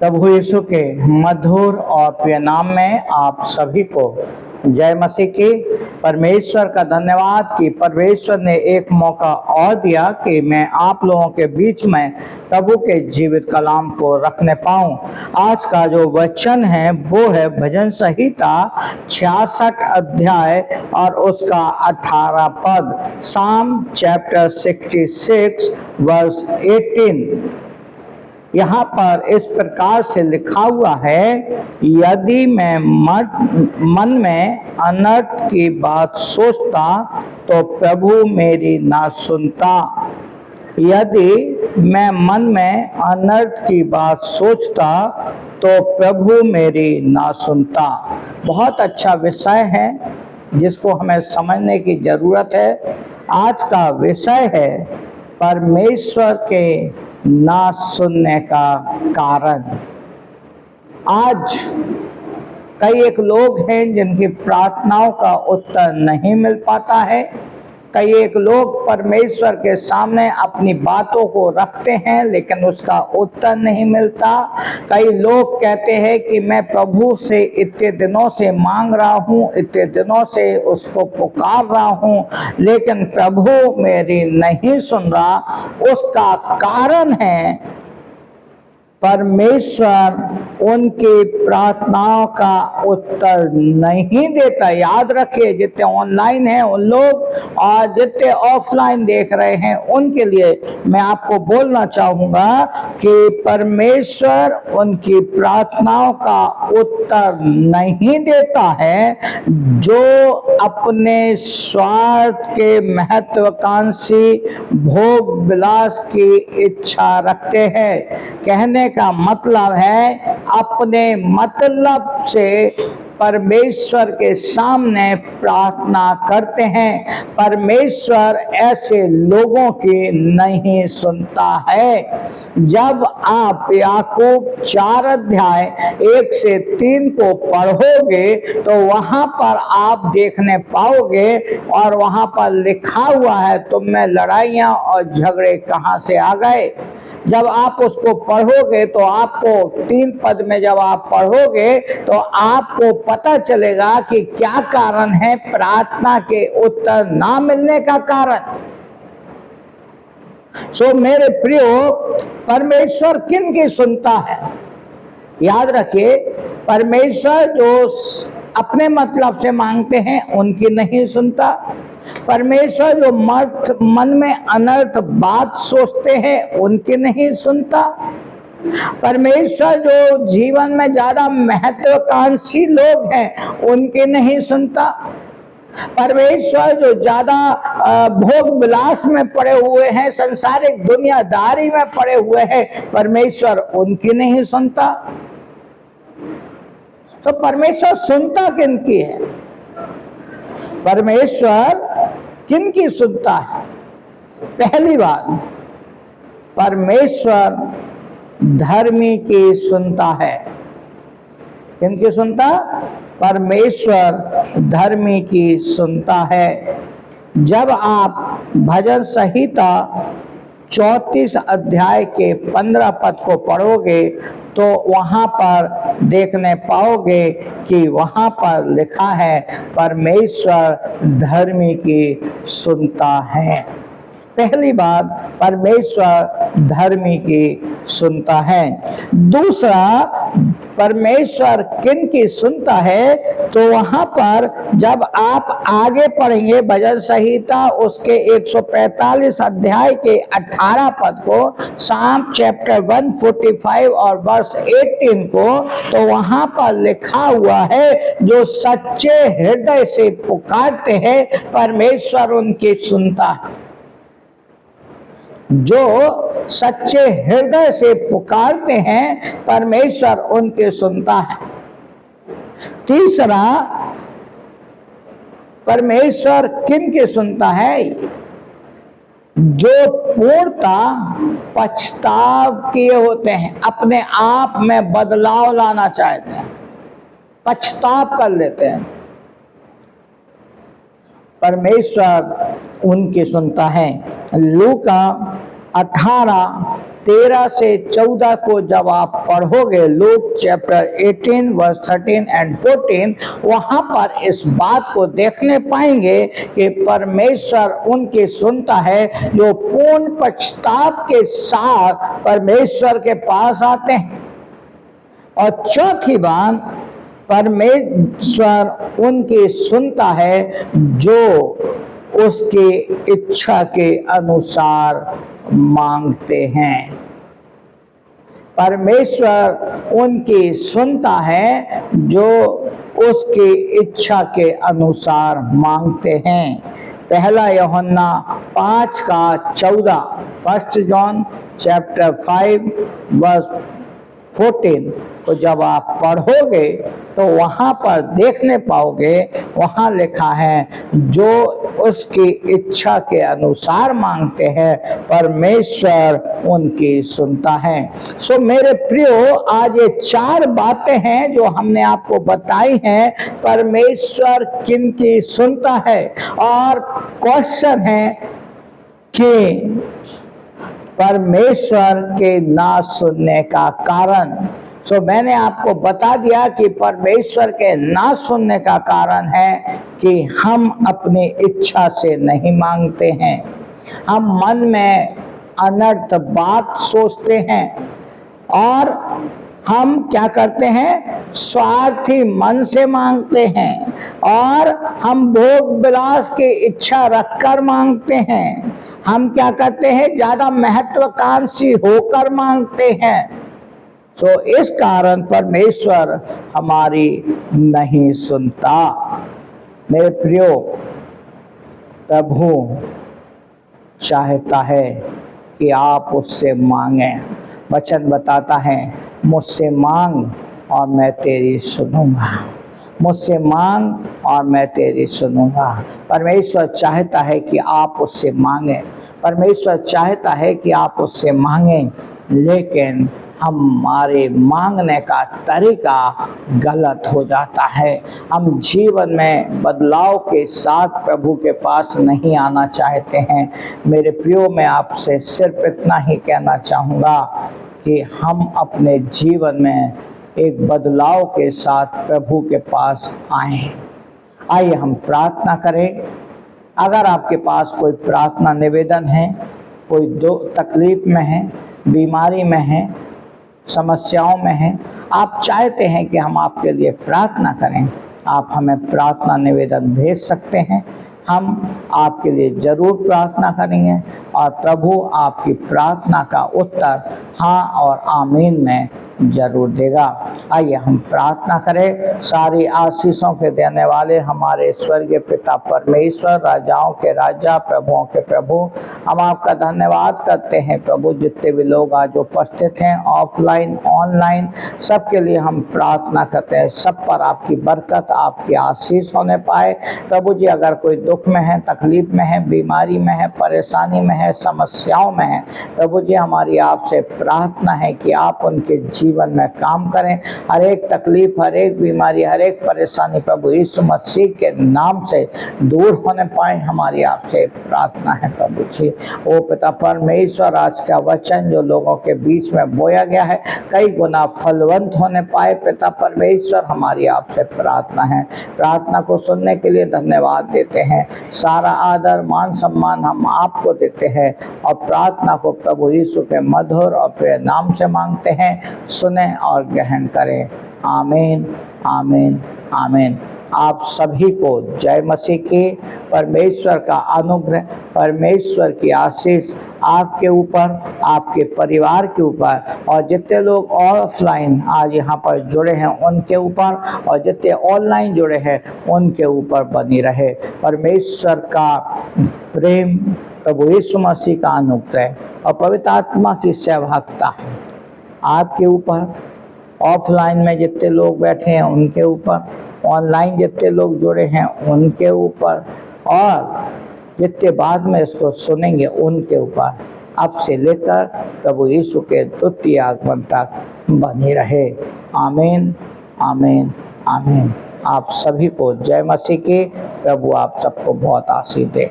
प्रभु यीशु के मधुर और प्रिय नाम में आप सभी को जय मसीह की। परमेश्वर का धन्यवाद कि परमेश्वर ने एक मौका और दिया कि मैं आप लोगों के बीच में प्रभु के जीवित कलाम को रखने पाऊं। आज का जो वचन है वो है भजन संहिता 66 अध्याय और उसका 18 पद, साम चैप्टर 66 वर्स 18। यहाँ पर इस प्रकार से लिखा हुआ है, यदि मैं मन में अनर्थ की बात सोचता तो प्रभु मेरी ना सुनता। यदि मैं मन में अनर्थ की बात सोचता तो प्रभु मेरी ना सुनता। बहुत अच्छा विषय है जिसको हमें समझने की जरूरत है। आज का विषय है परमेश्वर के ना सुनने का कारण। आज कई एक लोग हैं जिनकी प्रार्थनाओं का उत्तर नहीं मिल पाता है। कई एक लोग परमेश्वर के सामने अपनी बातों को रखते हैं लेकिन उसका उत्तर नहीं मिलता। कई लोग कहते हैं कि मैं प्रभु से इतने दिनों से मांग रहा हूँ, इतने दिनों से उसको पुकार रहा हूँ, लेकिन प्रभु मेरी नहीं सुन रहा। उसका कारण है परमेश्वर उनकी प्रार्थनाओं का उत्तर नहीं देता। याद रखिए, जितने ऑनलाइन हैं उन लोग और जितने ऑफलाइन देख रहे हैं उनके लिए मैं आपको बोलना चाहूँगा कि परमेश्वर उनकी प्रार्थनाओं का उत्तर नहीं देता है जो अपने स्वार्थ के महत्वाकांक्षी भोग विलास की इच्छा रखते हैं। कहने का मतलब है अपने मतलब से परमेश्वर के सामने प्रार्थना करते हैं। परमेश्वर ऐसे लोगों की नहीं सुनता है। जब आप याकूब 4 अध्याय 1 से 3 को पढ़ोगे तो वहां पर आप देखने पाओगे और वहां पर लिखा हुआ है तुम में लड़ाइयां और झगड़े कहां से आ गए। जब आप उसको पढ़ोगे तो आपको 3 पद में जब आप पढ़ोगे तो आपको पता चलेगा कि क्या कारण है प्रार्थना के उत्तर ना मिलने का कारण। सो मेरे प्रियो, परमेश्वर किन की सुनता है? याद रखिए, परमेश्वर जो अपने मतलब से मांगते हैं उनकी नहीं सुनता। परमेश्वर जो मन में अनर्थ बात सोचते हैं उनकी नहीं सुनता। परमेश्वर जो जीवन में ज्यादा महत्वाकांक्षी लोग हैं उनके नहीं सुनता। परमेश्वर जो ज्यादा भोग विलास में पड़े हुए हैं, संसारिक दुनियादारी में पड़े हुए हैं, परमेश्वर उनकी नहीं सुनता। तो परमेश्वर सुनता किन की है? परमेश्वर किन की सुनता है? पहली बात, परमेश्वर धर्मी की सुनता है। किन की सुनता? परमेश्वर धर्मी की सुनता है। जब आप भजन संहिता 34 अध्याय के 15 पद को पढ़ोगे तो वहां पर देखने पाओगे कि वहां पर लिखा है परमेश्वर धर्मी की सुनता है। पहली बात, परमेश्वर धर्मी की सुनता है। दूसरा, परमेश्वर किन की सुनता है? तो वहां पर जब आप आगे पढ़ेंगे भजन संहिता उसके 145 अध्याय के 18 पद को, साम चैप्टर 145 और वर्स 18 को, तो वहां पर लिखा हुआ है जो सच्चे हृदय से पुकारते हैं परमेश्वर उनकी सुनता है। जो सच्चे हृदय से पुकारते हैं परमेश्वर उनके सुनता है। तीसरा, परमेश्वर किन के सुनता है? जो पूर्णता पछताव किए होते हैं, अपने आप में बदलाव लाना चाहते हैं, पछताव कर लेते हैं, परमेश्वर उनकी सुनता है। लूका 18 13 से 14 को जब आप पढ़ोगे, लूक चैप्टर 18 वर्स 13 एंड 14, वहां पर इस बात को देखने पाएंगे कि परमेश्वर उनकी सुनता है जो पूर्ण पश्चाताप के साथ परमेश्वर के पास आते हैं। और चौथी बात, परमेश्वर उनकी सुनता है जो उसकी इच्छा के अनुसार मांगते हैं। परमेश्वर उनकी सुनता है जो उसकी इच्छा के अनुसार मांगते हैं। पहला यूहन्ना 5:14, 1 जॉन चैप्टर 5 वर्स 14 को जब आप पढ़ोगे तो वहां पर देखने पाओगे, वहां लिखा है जो उसकी इच्छा के अनुसार मांगते हैं परमेश्वर उनकी सुनता है। सो मेरे प्रियो, आज ये 4 बातें हैं जो हमने आपको बताई हैं परमेश्वर किनकी सुनता है। और क्वेश्चन है कि परमेश्वर के ना सुनने का कारण। सो मैंने आपको बता दिया कि परमेश्वर के ना सुनने का कारण है कि हम अपनी इच्छा से नहीं मांगते हैं। हम मन में अनर्थ बात सोचते हैं और हम क्या करते हैं, स्वार्थी मन से मांगते हैं और हम भोग विलास की इच्छा रखकर मांगते हैं। हम क्या करते हैं, ज्यादा महत्वाकांक्षी होकर मांगते हैं। तो इस कारण परमेश्वर हमारी नहीं सुनता। मेरे प्रियो, प्रभु चाहता है कि आप उससे मांगें। वचन बताता है, मुझसे मांग और मैं तेरी सुनूंगा। मुझसे मांग और मैं तेरी सुनूंगा। परमेश्वर चाहता है कि आप उससे मांगें। परमेश्वर चाहता है कि आप उससे मांगें, लेकिन हमारे मांगने का तरीका गलत हो जाता है। हम जीवन में बदलाव के साथ प्रभु के पास नहीं आना चाहते हैं। मेरे प्रियो, मैं आपसे सिर्फ इतना ही कहना चाहूँगा कि हम अपने जीवन में एक बदलाव के साथ प्रभु के पास आएं। आइए हम प्रार्थना करें। अगर आपके पास कोई प्रार्थना निवेदन है, कोई तकलीफ में है, बीमारी में है, समस्याओं में है, आप चाहते हैं कि हम आपके लिए प्रार्थना करें, आप हमें प्रार्थना निवेदन भेज सकते हैं। हम आपके लिए जरूर प्रार्थना करेंगे और प्रभु आपकी प्रार्थना का उत्तर हाँ और आमीन में जरूर देगा। आइए हम प्रार्थना करें। सारी आशीषों के देने वाले हमारे स्वर्गीय पिता परमेश्वर, राजाओं के राजा, प्रभुओं के प्रभु, हम आपका धन्यवाद करते हैं प्रभु। जितने भी लोग आज उपस्थित हैं, ऑफलाइन ऑनलाइन, सबके लिए हम प्रार्थना करते हैं, सब पर आपकी बरकत, आपकी आशीष होने पाए प्रभु जी। अगर कोई दुख में है, तकलीफ में है, बीमारी में है, परेशानी में है, समस्याओं में है, प्रभु जी हमारी आपसे प्रार्थना है कि आप उनके जीवन में काम करें। हर एक तकलीफ, हर एक बीमारी, हर एक परेशानी प्रभु यीशु मसीह के नाम से दूर होने पाए, हमारी आपसे प्रार्थना है प्रभु जी। ओ पिता परमेश्वर, आज का वचन जो लोगों के बीच में बोया गया है, कई गुना फलवंत होने पाए पिता परमेश्वर, हमारी आपसे प्रार्थना है। प्रार्थना को सुनने के लिए धन्यवाद देते हैं। सारा आदर मान सम्मान हम आपको देते हैं और प्रार्थना को प्रभु यीशु के मधुर और प्रिय नाम से मांगते हैं। सुने और ग्रहण करें। आमीन, आमीन, आमीन। आप सभी को जय मसीह की। परमेश्वर का अनुग्रह, परमेश्वर की आशीष आपके ऊपर, आपके परिवार के ऊपर, और जितने लोग ऑफलाइन आज यहाँ पर जुड़े हैं उनके ऊपर, और जितने ऑनलाइन जुड़े हैं उनके ऊपर बनी रहे। परमेश्वर का प्रेम, प्रभु यीशु मसीह का अनुग्रह और पवित्र आत्मा की सहभागिता आपके ऊपर, ऑफलाइन में जितने लोग बैठे हैं उनके ऊपर, ऑनलाइन जितने लोग जुड़े हैं उनके ऊपर, और जितने बाद में इसको सुनेंगे उनके ऊपर, अब से लेकर प्रभु यीशु के द्वितीय आगमन तक बने रहे। आमीन, आमीन, आमीन। आप सभी को जय मसीह की। प्रभु आप सबको बहुत आशीष दे।